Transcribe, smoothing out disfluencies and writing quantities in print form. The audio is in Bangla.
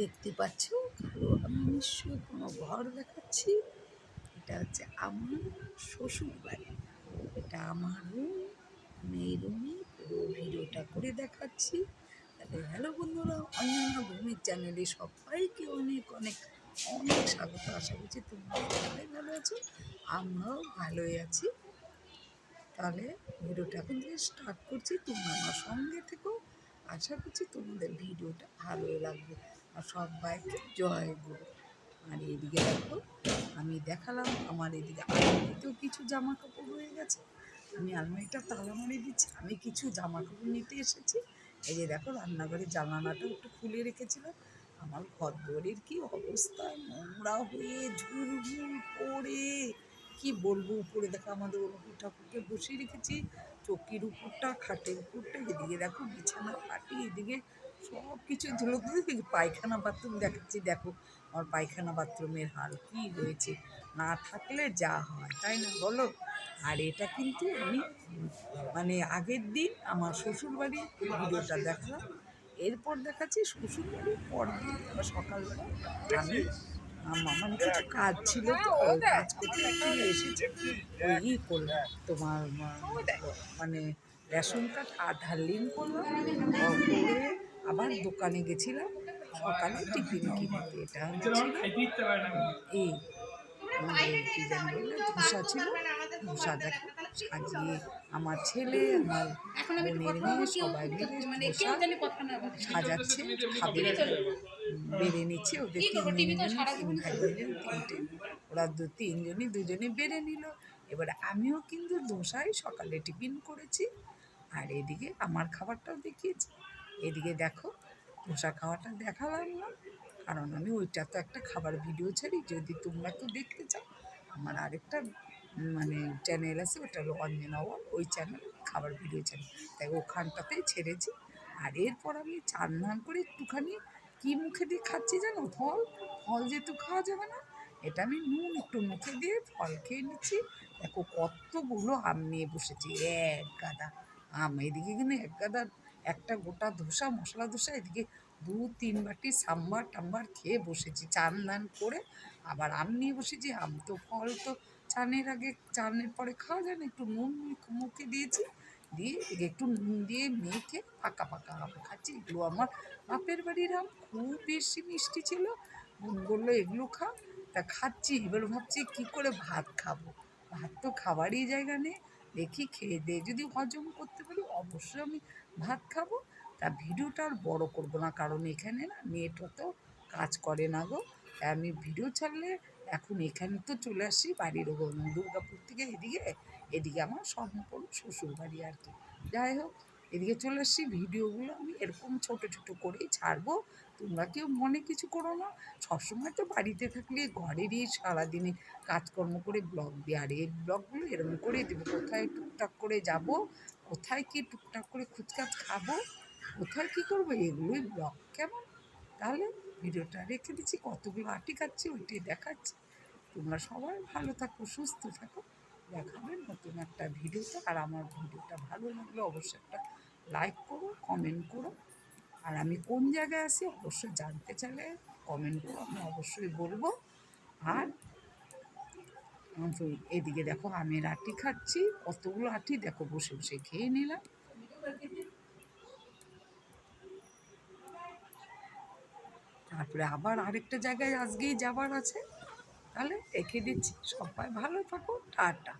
দেখতে পাচ্ছ কালো আমি নিশ্চয়ই কোনো ঘর দেখাচ্ছি। এটা হচ্ছে আমার শ্বশুর বাড়ি। এটা আমার রুম। আমি এই রুমে পুরো ভিডিওটা করে দেখাচ্ছি। তাহলে হ্যালো বন্ধুরা, অন্যান্য ভূমির চ্যানেলে সবাইকে অনেক অনেক অনেক স্বাগত। আশা করছি তোমরা সবাই ভালো আছো, আমরাও ভালোই আছি। তাহলে ভিডিওটা এখন থেকে স্টার্ট করছি, তোমরা আমার সঙ্গে থেকো। আশা করছি তোমাদের ভিডিওটা ভালোই লাগবে। আর সবাইকে জয় গুরু। আর এদিকে দেখো, আমি দেখালাম আমার এদিকে আলমারিতেও কিছু জামা কাপড় রয়ে গেছে। আমি আলমারিটা তালা মারিয়ে দিচ্ছি, আমি কিছু জামা কাপড় নিতে এসেছি। এই যে দেখো, রান্নাঘরের জানালাটাও একটু খুলে রেখেছিলাম। আমার ঘর দুয়ারের কি অবস্থা, নোংরা হয়ে ঝুলঝুল পড়ে কি বলবো। উপরে দেখো আমাদের অনুকূল ঠাকুরকে বসিয়ে রেখেছি, চৌকির উপরটা খাটের উপরটা, এদিকে দেখো বিছানা পাটি, এদিকে সব কিছু ধুলো ধুলো। পায়খানা বাথরুম দেখাচ্ছি, দেখো আমার পায়খানা বাথরুমের হাল কি হয়েছে। না থাকলে যা হয়, তাই না বলো। আর এটা কিন্তু আমি মানে আগের দিন আমার শ্বশুরবাড়ির ভিডিওটা দেখলাম, এরপর দেখাচ্ছি শ্বশুরবাড়ির পর দিন আবার সকালবেলা আমি মানে কিছু কাজ ছিল, তো ওই কাজ করতে অ্যাকচুয়ালি এসেছি। ওই করলাম তোমার মানে রেশন কার্ড আধার লিঙ্ক করলাম, করে আবার দোকানে গেছিলাম সকালে টিফিন কিনতে। এটা এই কি জানি বলে ধোসা ছিল। ধোসা দেখো সাজিয়ে আমার ছেলে আমার বোনের মেয়ে সবাই মিলে ধোসা সাজাচ্ছে, খাবে, বেড়ে নিচ্ছে। ওদের তিন ভাই বোনের তিনটে, ওরা দুজনে বেড়ে নিল। এবার আমিও কিন্তু ধোসাই সকালে টিফিন করেছি। আর এদিকে আমার খাবারটাও দেখিয়েছি। এদিকে দেখো ধোসা খাওয়াটা দেখালাম না, কারণ আমি ওইটা তো একটা খাবার ভিডিও ছাড়ি। যদি তোমরা তো দেখতে চাও, আমার আরেকটা মানে চ্যানেল আছে, ওটা হলো অঞ্জনা ওয়াল, ওই চ্যানেল খাবার ভিডিও চ্যানেল, তাই ওখানটাতেই ছেড়েছি। আর এরপর আমি চান ধান করে একটুখানি কি মুখে দিয়ে খাচ্ছি জানো, ফল। ফল যেহেতু খাওয়া যাবে না, এটা আমি নুন একটু মুখে দিয়ে ফল খেয়ে নিচ্ছি। দেখো কতগুলো আম নিয়ে বসেছি, এক গাদা আম। এদিকে কিন্তু এক গাদা একটা গোটা ধোসা, মশলা ধোসা, এদিকে 2-3 বাটি সাম্বার টাম্বার খেয়ে বসেছি চান দান করে। আবার আম নিয়ে বসেছি। আম তো ফল তো চানের আগে চানের পরে খাওয়া যায় না, একটু নুন মুখে দিয়েছি, দিয়ে এদিকে একটু নুন দিয়ে মেখে পাকা পাকা আম খাচ্ছি। এগুলো আমার বাপের বাড়ির আম, খুব বেশি মিষ্টি ছিল। বললো এগুলো খা, তা খাচ্ছি। এবার ভাবছি কী করে ভাত খাবো, ভাত তো খাবারই জায়গা নেই। দেখি খেয়ে দিয়ে যদি হজম করতে পারি অবশ্যই আমি ভাত খাবো। তা ভিডিওটা আর বড় করবো না, কারণ এখানে না নেট অত কাজ করে না গো। তাই আমি ভিডিও ছাড়লে এখন এখানে তো চলে আসি বাড়ির দুর্গাপুর থেকে এদিকে আমার সম্পূর্ণ শ্বশুরবাড়ি আর কি। যাই হোক, এদিকে চলে আসছি, ভিডিওগুলো আমি এরকম ছোট ছোট করেই ছাড়বো। তোমরা কেউ মনে কিছু করো না। সবসময় তো বাড়িতে থাকলে ঘরেরই সারাদিনে কাজকর্ম করে ব্লগ দিই, আর এই ব্লগগুলো এরকম করে দেবো। কোথায় টুকটাক করে যাব, কোথায় কি টুকটাক করে খুচকাচ খাবো, কোথায় কী করবো, এগুলোই ব্লগ। কেমন? তাহলে ভিডিওটা রেখে দিচ্ছি, কতগুলো আটি খাচ্ছি ওইটাই দেখাচ্ছি। তোমরা সবাই ভালো থাকো, সুস্থ থাকো। দেখাবে নতুন একটা ভিডিওতে। আর আমার ভিডিওটা ভালো লাগলে অবশ্যই একটা লাইক করো, কমেন্ট করো। আর আমি কোন জায়গায় আছি অবশ্যই জানতে চাইলে কমেন্ট করো, আমি অবশ্যই বলবো। আর এদিকে দেখো আমের আটি খাচ্ছি, কতগুলো আটি দেখো বসে বসে খেয়ে নিলাম। তারপরে আবার আরেকটা জায়গায় আজকেই যাবার আছে। তাহলে রেখে দিচ্ছি, সবাই ভালো থাকো, টাটা।